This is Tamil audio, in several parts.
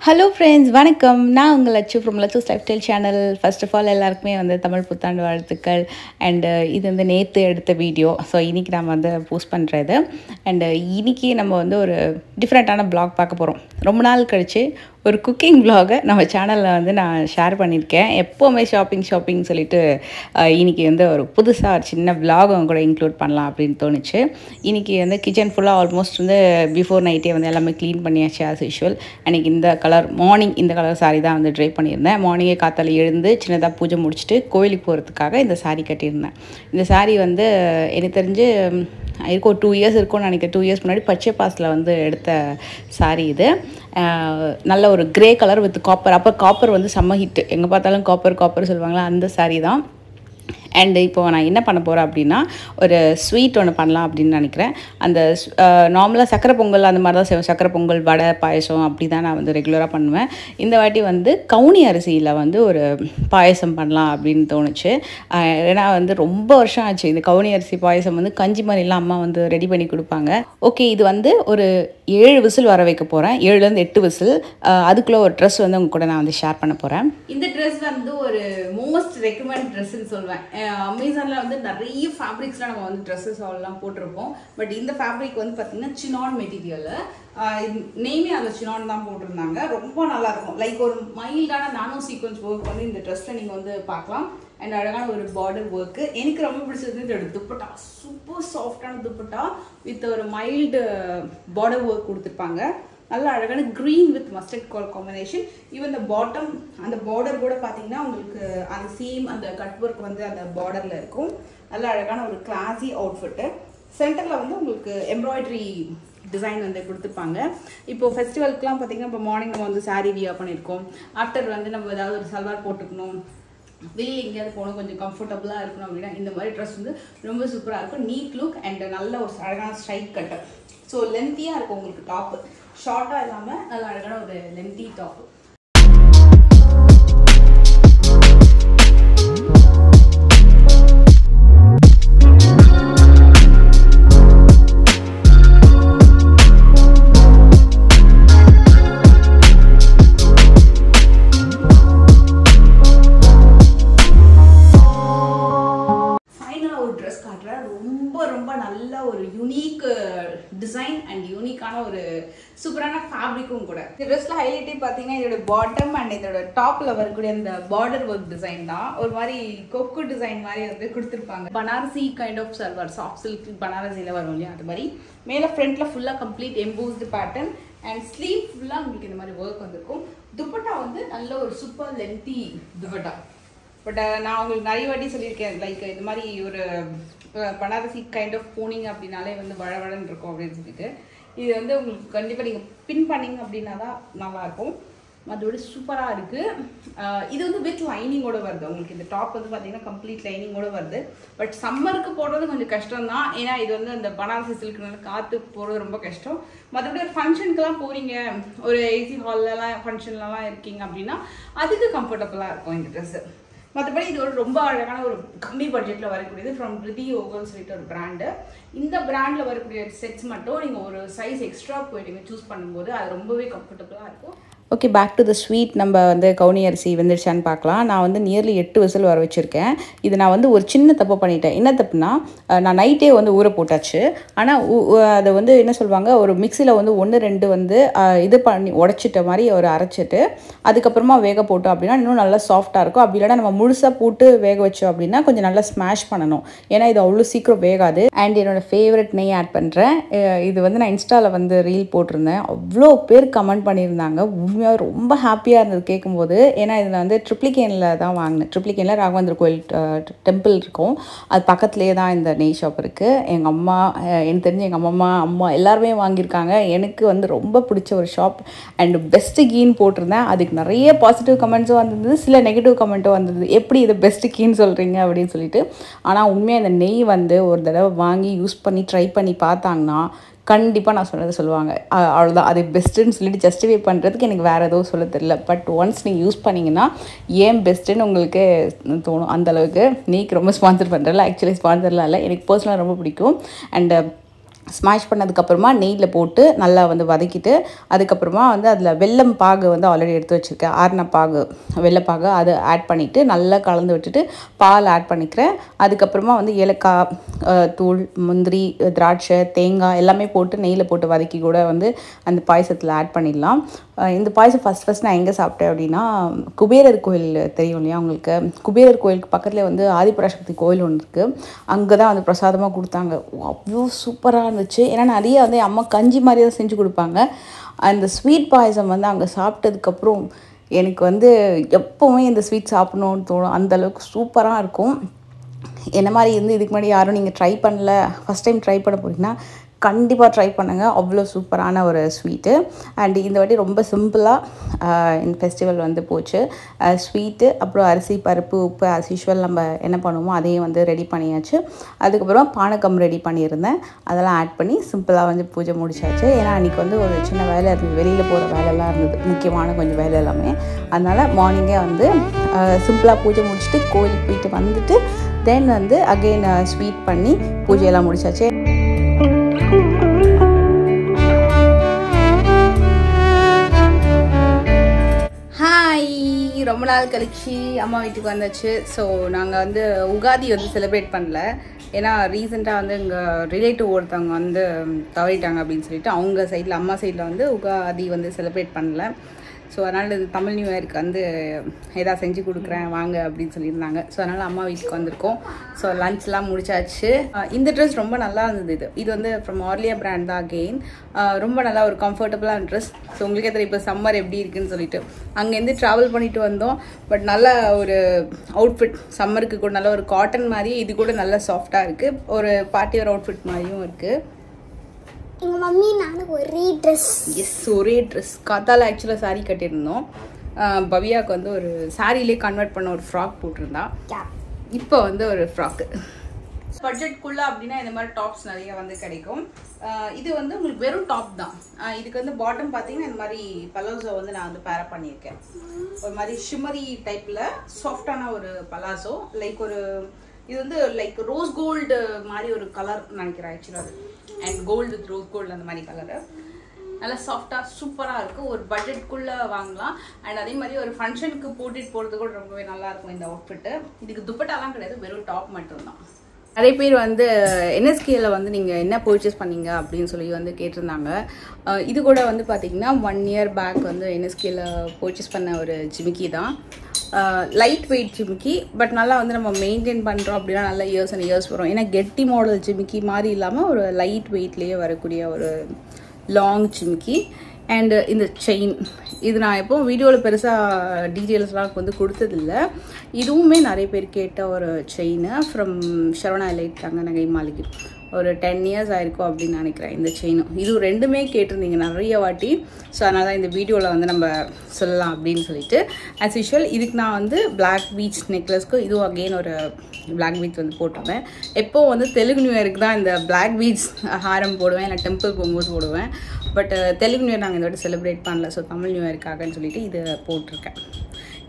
ஹலோ ஃப்ரெண்ட்ஸ், வணக்கம். நான் உங்கள் Lakshu from Lakshu's lifestyle channel. First of all எல்லாருக்குமே தமிழ் புத்தாண்டு வாழ்த்துக்கள். அண்டு இது நேற்று எடுத்த வீடியோ. ஸோ இன்றைக்கி நம்ம போஸ்ட் பண்ணுறது. அண்டு இன்றைக்கி நம்ம ஒரு டிஃப்ரெண்ட்டான ப்ளாக் பார்க்க போகிறோம். ரொம்ப நாள் கழித்து ஒரு குக்கிங் வ்ளாகை நம்ம சேனலில் நான் ஷேர் பண்ணியிருக்கேன். எப்போவுமே ஷாப்பிங் சொல்லிட்டு இன்றைக்கி ஒரு புதுசாக ஒரு சின்ன வ்ளாக் அவங்க கூட இன்க்ளூட் பண்ணலாம் அப்படின்னு தோணுச்சு. இன்றைக்கி கிச்சன் ஃபுல்லாக ஆல்மோஸ்ட் பிஃபோர் நைட்டே எல்லாமே க்ளீன் பண்ணியாச்சு ஆஸ் யூஷுவல். அன்றைக்கி இந்த கலர் மார்னிங் இந்த கலர் சாரீ தான் ட்ரை பண்ணியிருந்தேன். மார்னிங்கே காத்தால எழுந்து சின்னதாக பூஜை முடிச்சுட்டு கோயிலுக்கு போகிறதுக்காக இந்த சாரீ கட்டியிருந்தேன். இந்த சாரீ எனக்கு தெரிஞ்சு இருக்கும் ஒரு 2 இயர்ஸ் இருக்கும்னு நினைக்கிறேன். 2 இயர்ஸ் முன்னாடி பச்சை பாஸில் எடுத்த சாரீ இது. நல்ல ஒரு கிரே கலர் வித் காப்பர். அப்போ காப்பர் செம்ம ஹிட்டு. எங்கே பார்த்தாலும் காப்பர் சொல்லுவாங்களா, அந்த சாரீ தான். அண்டு இப்போது நான் என்ன பண்ண போகிறேன் அப்படின்னா, ஒரு ஸ்வீட் ஒன்று பண்ணலாம் அப்படின்னு நினைக்கிறேன். அந்த நார்மலாக சக்கரை பொங்கல் அந்த மாதிரி தான் செய்வேன். சக்கரை பொங்கல், வடை, பாயசம் அப்படி தான் நான் ரெகுலராக பண்ணுவேன். இந்த வாட்டி கவுனி அரிசியில் ஒரு பாயசம் பண்ணலாம் அப்படின்னு தோணுச்சு. ஏன்னா ரொம்ப வருஷம் ஆச்சு இந்த கவுனி அரிசி பாயசம் கஞ்சி மாதிரிலாம் அம்மா ரெடி பண்ணி கொடுப்பாங்க. ஓகே, இது ஒரு 7 விசில் வர வைக்க போகிறேன். 7லேருந்து 8 விசில். அதுக்குள்ளே ஒரு ட்ரெஸ் உங்க கூட நான் ஷேர் பண்ண போகிறேன். இந்த ட்ரெஸ் ஒரு மோஸ்ட் ரெக்கமெண்ட் ட்ரெஸ்ன்னு சொல்வேன். அமேசானில் நிறைய ஃபேப்ரிக்ஸ்லாம் நம்ம ட்ரெஸ்ஸஸ் எல்லாம் போட்டிருப்போம். பட் இந்த ஃபேப்ரிக் பார்த்தீங்கன்னா சினான் மெட்டீரியல். நெய்மே அந்த சினான் தான் போட்டிருந்தாங்க. ரொம்ப நல்லாயிருக்கும். லைக் ஒரு மைல்டான நானோ சீக்வன்ஸ் ஒர்க் இந்த ட்ரெஸ்ஸில் நீங்கள் பார்க்கலாம். அண்ட் அழகான ஒரு பார்டர் ஒர்க்கு. எனக்கு ரொம்ப பிடிச்சது இதோட துப்பட்டா. சூப்பர் சாஃப்டான துப்பட்டா வித் ஒரு மைல்டு பார்டர் ஒர்க் கொடுத்துருப்பாங்க. நல்லா அழகான green with mustard colour combination. Even இந்த பாட்டம் அந்த பார்டர் கூட பார்த்தீங்கன்னா உங்களுக்கு அந்த சேம் அந்த கட் ஒர்க் அந்த பார்டரில் இருக்கும். நல்லா அழகான ஒரு கிளாஸி அவுட்ஃபிட்டு. சென்டரில் உங்களுக்கு எம்ப்ராய்டரி டிசைன் கொடுத்துருப்பாங்க. இப்போ ஃபெஸ்டிவலுக்குலாம் பார்த்தீங்கன்னா இப்போ மார்னிங் நம்ம சாரீ வியர் பண்ணியிருக்கோம். ஆஃப்டர் நம்ம ஏதாவது ஒரு சல்வார் போட்டுக்கணும், வெளியே எங்கேயாவது போகணும், கொஞ்சம் கம்ஃபர்டபுளாக இருக்கணும் அப்படின்னா இந்த மாதிரி ட்ரெஸ் ரொம்ப சூப்பராக இருக்கும். நீட் லுக் அண்ட் நல்ல ஒரு அழகான ஸ்ட்ரைட் கட்டு. ஸோ லென்த்தியாக இருக்கும் உங்களுக்கு டாப்பு. ஷார்ட்டாக இல்லாமல் நல்ல அழகான ஒரு லென்த்தி டாப்பு. ரொம்ப நல்ல ஒரு யூனிக் டிசைன் அண்ட் யூனிக்கான ஒரு சூப்பரான ஃபேப்ரிக்கும் கூட. இந்த ட்ரெஸ்ல ஹைலைட்டே பார்த்தீங்கன்னா இதோட பாட்டம் அண்ட் இதோட டாப்ல வரக்கூடிய அந்த பார்டர் ஒர்க் டிசைன் தான். ஒரு மாதிரி கொக்கு டிசைன் மாதிரி கொடுத்துருப்பாங்க. Banarasi kind of salwar, soft silk பனாரசியில் வரும் இல்லையா, அது மாதிரி. மேலே ஃப்ரண்ட்ல ஃபுல்லாக complete embossed pattern and sleeve ஃபுல்லாக உங்களுக்கு இந்த மாதிரி ஒர்க் வந்திருக்கும். துப்பட்டா நல்ல ஒரு சூப்பர் லென்த்தி துப்பட்டா. பட் நான் உங்களுக்கு நிறைய வாட்டி சொல்லியிருக்கேன், லைக் இது மாதிரி ஒரு பனாரசி கைண்ட் ஆஃப் போனீங்க அப்படின்னாலே வழவழன்னு இருக்கும் அப்படின்னு சொல்லிட்டு. இது உங்களுக்கு கண்டிப்பாக நீங்கள் பின் பண்ணிங்க அப்படின்னா தான் நல்லாயிருக்கும். அதோட சூப்பராக இருக்குது. இது வித் லைனிங்கோடு வருது. உங்களுக்கு இந்த டாப் பார்த்தீங்கன்னா கம்ப்ளீட் லைனிங்கோடு வருது. பட் சம்மருக்கு போடுறது கொஞ்சம் கஷ்டம் தான். ஏன்னா இது அந்த பனாரசி சில்க்னால காற்று போடுறது ரொம்ப கஷ்டம். மற்றபடி ஒரு ஃபங்க்ஷனுக்குலாம் போகிறீங்க, ஒரு ஏசி ஹால்லலாம் ஃபங்க்ஷன்லலாம் இருக்கீங்க அப்படின்னா அதுக்கு கம்ஃபர்டபுளாக இருக்கும் இந்த ட்ரெஸ்ஸு. மற்றபடி இது ரொம்ப அழகான ஒரு கம்மி பட்ஜெட்டில் வரக்கூடியது. ஃப்ரம் பிரிதி ஓகல்னு சொல்லிட்டு ஒரு பிராண்டு. இந்த பிராண்டில் வரக்கூடிய செட்ஸ் மட்டும் நீங்கள் ஒரு சைஸ் எக்ஸ்ட்ரா போயிட்டு சூஸ் பண்ணும்போது அது ரொம்பவே கம்ஃபர்டபுளாக இருக்கும். Okay, back to the sweet. நம்ம கவுனி அரிசி வெந்துருச்சான்னு பார்க்கலாம். நான் நியர்லி 8 விசில் வர வச்சுருக்கேன். இது நான் ஒரு சின்ன தப்பு பண்ணிட்டேன். என்ன தப்புனா, நான் நைட்டே ஊற போட்டாச்சு. ஆனால் அதை என்ன சொல்லுவாங்க, ஒரு மிக்சியில் 1 2 இது பண்ணி உடச்சிட்ட மாதிரி ஒரு அரைச்சிட்டு அதுக்கப்புறமா வேக போட்டோம் அப்படின்னா இன்னும் நல்லா சாஃப்டாக இருக்கும். அப்படி இல்லைனா நம்ம முழுசாக போட்டு வேக வச்சோம் அப்படின்னா கொஞ்சம் நல்லா ஸ்மாஷ் பண்ணணும். ஏன்னா இது அவ்வளோ சீக்கிரம் வேகாது. அண்ட் என்னோடய ஃபேவரட் நெய் ஆட் பண்ணுறேன். இது நான் இன்ஸ்டாவில் ரீல் போட்டிருந்தேன். அவ்வளோ பேர் கமெண்ட் பண்ணியிருந்தாங்க. உண்மையாக ரொம்ப ஹாப்பியாக இருந்தது கேட்கும்போது. ஏன்னா இதில் ட்ரிப்ளிகேனில் தான் வாங்கினேன். ட்ரிப்ளிகேனில் ராகவேந்திர கோயில் டெம்பிள் இருக்கும். அது பக்கத்துலேயே தான் இந்த நெய் ஷாப் இருக்குது. எங்கள் அம்மா, எனக்கு தெரிஞ்சு எங்கள் அம்மா எல்லாருமே வாங்கியிருக்காங்க. எனக்கு ரொம்ப பிடிச்ச ஒரு ஷாப். அண்ட் பெஸ்ட்டு கீன்னு போட்டிருந்தேன். அதுக்கு நிறைய பாசிட்டிவ் கமெண்ட்ஸும் வந்திருந்தது, சில நெகட்டிவ் கமெண்ட்டும் வந்திருந்தது. எப்படி இது பெஸ்ட்டு கீன்னு சொல்கிறீங்க அப்படின்னு சொல்லிட்டு. ஆனால் உண்மையாக இந்த நெய் ஒரு தடவை வாங்கி யூஸ் பண்ணி ட்ரை பண்ணி பார்த்தாங்கன்னா கண்டிப்பாக நான் சொன்னதை சொல்லுவாங்க. அவ்வளோதான், அது பெஸ்ட்டுன்னு சொல்லிட்டு ஜஸ்டிஃபை பண்ணுறதுக்கு எனக்கு வேறு எதுவும் சொல்ல தெரியல. பட் ஒன்ஸ் நீங்கள் யூஸ் பண்ணிங்கன்னா ஏன் பெஸ்ட்டுன்னு உங்களுக்கு தோணும். அந்தளவுக்கு நெய்க்கு ரொம்ப ஸ்பான்சர் பண்ணுறதில்ல. ஆக்சுவலி ஸ்பான்சர்லாம் இல்லை, எனக்கு பர்சனலாக ரொம்ப பிடிக்கும். அண்ட் ஸ்மாஷ் பண்ணதுக்கப்புறமா நெய்யில் போட்டு நல்லா வந்து வதக்கிட்டு அதுக்கப்புறமா வந்து அதில் வெல்லம் பாகு வந்து ஆல்ரெடி எடுத்து வச்சுருக்கேன், ஆறின பாகு வெள்ளைப்பாகு அதை ஆட் பண்ணிவிட்டு நல்லா கலந்து விட்டுட்டு பால் ஆட் பண்ணிக்கிறேன். அதுக்கப்புறமா வந்து ஏலக்காய் தூள், முந்திரி, திராட்சை, தேங்காய் எல்லாமே போட்டு நெய்யில் போட்டு வதக்கி கூட வந்து அந்த பாயசத்தில் ஆட் பண்ணிடலாம். இந்த பாயசம் ஃபஸ்ட் நான் எங்கே சாப்பிட்டேன் அப்படின்னா, குபேரர் கோயில் தெரியும் இல்லையா உங்களுக்கு, குபேரர் கோயிலுக்கு பக்கத்தில் வந்து ஆதிபராசக்தி கோயில் ஒன்று இருக்குது, அங்கே தான் வந்து பிரசாதமாக கொடுத்தாங்க. அவ்வளோ சூப்பராக இருந்துச்சு. ஏன்னா நிறைய வந்து அம்மா கஞ்சி மாதிரி தான் செஞ்சு கொடுப்பாங்க. அந்த ஸ்வீட் பாயசம் வந்து அங்கே சாப்பிட்டதுக்கப்புறம் எனக்கு வந்து எப்போவுமே இந்த ஸ்வீட் சாப்பிட்ணுன்னு தோணும், அந்தளவுக்கு சூப்பராக இருக்கும். என்ன மாதிரி இருந்து இதுக்கு முன்னாடி யாரும் நீங்கள் ட்ரை பண்ணல, ஃபஸ்ட் டைம் ட்ரை பண்ண போகிறீங்கன்னா கண்டிப்பாக ட்ரை பண்ணுங்கள். அவ்வளோ சூப்பரான ஒரு ஸ்வீட்டு. அண்ட் இந்த வாட்டி ரொம்ப சிம்பிளாக இந்த ஃபெஸ்டிவல் வந்து போச்சு. ஸ்வீட்டு, அப்புறம் அரிசி, பருப்பு, உப்பு ஆஸ் யூஷுவல் நம்ம என்ன பண்ணுவோமோ அதையும் வந்து ரெடி பண்ணியாச்சு. அதுக்கப்புறம் பானகம் ரெடி பண்ணியிருந்தேன், அதெல்லாம் ஆட் பண்ணி சிம்பிளாக வந்து பூஜை முடிச்சாச்சு. ஏன்னா அன்றைக்கி வந்து ஒரு சின்ன வேலை இருந்தது, வெளியில் போகிற வேலையெல்லாம் இருந்தது, முக்கியமான கொஞ்சம் வேலை எல்லாமே. அதனால் மார்னிங்கே வந்து சிம்பிளாக பூஜை முடிச்சுட்டு கோயிலுக்கு போயிட்டு வந்துட்டு தென் வந்து அகெயின் ஸ்வீட் பண்ணி பூஜையெல்லாம் முடிச்சாச்சு. ஹாய், ரொம்ப நாள் கழிச்சு அம்மா வீட்டுக்கு வந்தாச்சு. ஸோ நாங்கள் வந்து உகாதி வந்து செலிப்ரேட் பண்ணல, ஏன்னா ரீசெண்டாக வந்து எங்கள் ரிலேட்டிவ் ஒருத்தவங்க வந்து தவறிட்டாங்க அப்படின்னு சொல்லிட்டு அவங்க சைடில், அம்மா சைடில் வந்து உகாதி வந்து செலிப்ரேட் பண்ணல. ஸோ அதனால் இந்த தமிழ் நியூ இயருக்கு வந்து எதாவது செஞ்சு கொடுக்குறேன் வாங்க அப்படின்னு சொல்லியிருந்தாங்க. ஸோ அதனால் அம்மா வீட்டுக்கு வந்திருக்கோம். ஸோ லன்ச்லாம் முடிச்சாச்சு. இந்த ட்ரெஸ் ரொம்ப நல்லா இருந்தது. இது வந்து ஃப்ரம் ஆர்லியா பிராண்ட் தான். அகெயின் ரொம்ப நல்லா ஒரு கம்ஃபர்டபுளான ட்ரெஸ். ஸோ உங்களுக்கே தெரியும் இப்போ சம்மர் எப்படி இருக்குன்னு சொல்லிட்டு அங்கேருந்து ட்ராவல் பண்ணிட்டு வந்தோம். பட் நல்ல ஒரு அவுட்ஃபிட், சம்மருக்கு கூட நல்ல ஒரு காட்டன் மாதிரி, இது கூட நல்லா சாஃப்டாக இருக்குது, ஒரு பார்ட்டி வேர் அவுட்ஃபிட் மாதிரியும் இருக்குது. எங்கள் மம்மி நானும் ஒரே ட்ரெஸ். எஸ், ஒரே ட்ரெஸ். காத்தால் ஆக்சுவலாக சாரீ கட்டியிருந்தோம். பவியாவுக்கு வந்து ஒரு சாரிலே கன்வெர்ட் பண்ண ஒரு ஃப்ராக் போட்டிருந்தா. இப்போ வந்து ஒரு ஃப்ராக்கு பட்ஜெட்குள்ளே அப்படின்னா இந்த மாதிரி டாப்ஸ் நிறைய வந்து கிடைக்கும். இது வந்து உங்களுக்கு வெறும் டாப் தான். இதுக்கு வந்து பாட்டம் பார்த்தீங்கன்னா இந்த மாதிரி பலாசோ வந்து நான் வந்து பேரப் பண்ணியிருக்கேன். ஒரு மாதிரி ஷிமரி டைப்பில் சாஃப்டான ஒரு பலாசோ, லைக் ஒரு இது வந்து லைக் ரோஸ் கோல்டு மாதிரி ஒரு கலர் நினைக்கிறேன் ஆக்சுவலாக. And gold with rose gold அந்த மாதிரி கலரு நல்லா சாஃப்டாக சூப்பராக இருக்குது. ஒரு பட்ஜெட்குள்ளே வாங்கலாம். அண்ட் அதே மாதிரி ஒரு ஃபங்க்ஷனுக்கு போட்டுட்டு போகிறது கூட ரொம்பவே நல்லாயிருக்கும் இந்த அவுட்ஃபிட்டு. இதுக்கு துப்பட்டாலாம் கிடையாது, வெறும் டாப் மட்டும்தான். நிறைய பேர் வந்து என்எஸ்கேல வந்து நீங்கள் என்ன பர்ச்சேஸ் பண்ணீங்க அப்படின்னு சொல்லி வந்து கேட்டிருந்தாங்க. இது கூட வந்து பார்த்திங்கன்னா 1 year பேக் வந்து என்எஸ்கேல பர்ச்சேஸ் பண்ண ஒரு ஜிமிக்கி தான். லைட் வெயிட் ஜிமிக்கி, பட் நல்லா வந்து நம்ம மெயின்டைன் பண்ணுறோம் அப்படின்னா நல்லா இயர்ஸ் அண்ட் இயர்ஸ் வரும். ஏன்னா கெட்டி மாடல் ஜிமிக்கி மாதிரி இல்லாமல் ஒரு லைட் வெயிட்லேயே வரக்கூடிய ஒரு லாங் ஜிமிக்கி. அண்டு இந்த செயின், இது நான் எப்போவும் வீடியோவில் பெருசாக டீட்டெயில்ஸ்லாம் வந்து கொடுத்ததில்ல. இதுவுமே நிறைய பேர் கேட்ட ஒரு செயின் ஃப்ரம் சரவணா எலைட் தங்க நகை மாளிகை. ஒரு 10 years ஆயிருக்கும் அப்படின்னு நினைக்கிறேன் இந்த செயினும். இது ரெண்டுமே கேட்டிருந்தீங்க நிறைய வாட்டி. ஸோ அதனால தான் இந்த வீடியோவில் வந்து நம்ம சொல்லலாம் அப்படின்னு சொல்லிட்டு. ஆஸ் யூஷுவல் இதுக்கு நான் வந்து பிளாக் பீச் நெக்லஸ்க்கு இதுவும் அகெயின் ஒரு பிளாக் பீச் வந்து போட்டிருப்பேன். எப்போது வந்து தெலுங்கு நியூ இயருக்கு தான் இந்த பிளாக் பீச் ஹாரம் போடுவேன், இல்லை டெம்பிள் போகும்போது போடுவேன். பட் தெலுங்கு நியூ இயர் நாங்கள் இந்த வாட்டி செலிப்ரேட் பண்ணல. ஸோ தமிழ் நியூ இயருக்காகன்னு சொல்லிட்டு இதை போட்டிருக்கேன்.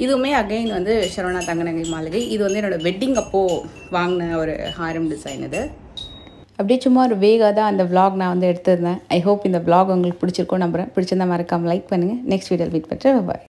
இதுவுமே அகெயின் வந்து சரவணா தங்க நகை மாளிகை. இது வந்து என்னோடய வெட்டிங் அப்போது வாங்கின ஒரு ஹாரம் டிசைன். இது அப்படியே சும்மா ஒரு வேகாக தான் அந்த vlog நான் வந்து எடுத்திருந்தேன். ஐ ஹோப் இந்த vlog உங்களுக்கு பிடிச்சிருக்கோம் நம்புகிறேன். பிடிச்சிருந்தா மறக்காமல் லைக் பண்ணுங்கள். நெக்ஸ்ட் வீடியோவில் மீட் பண்ணுறேன். பாய்.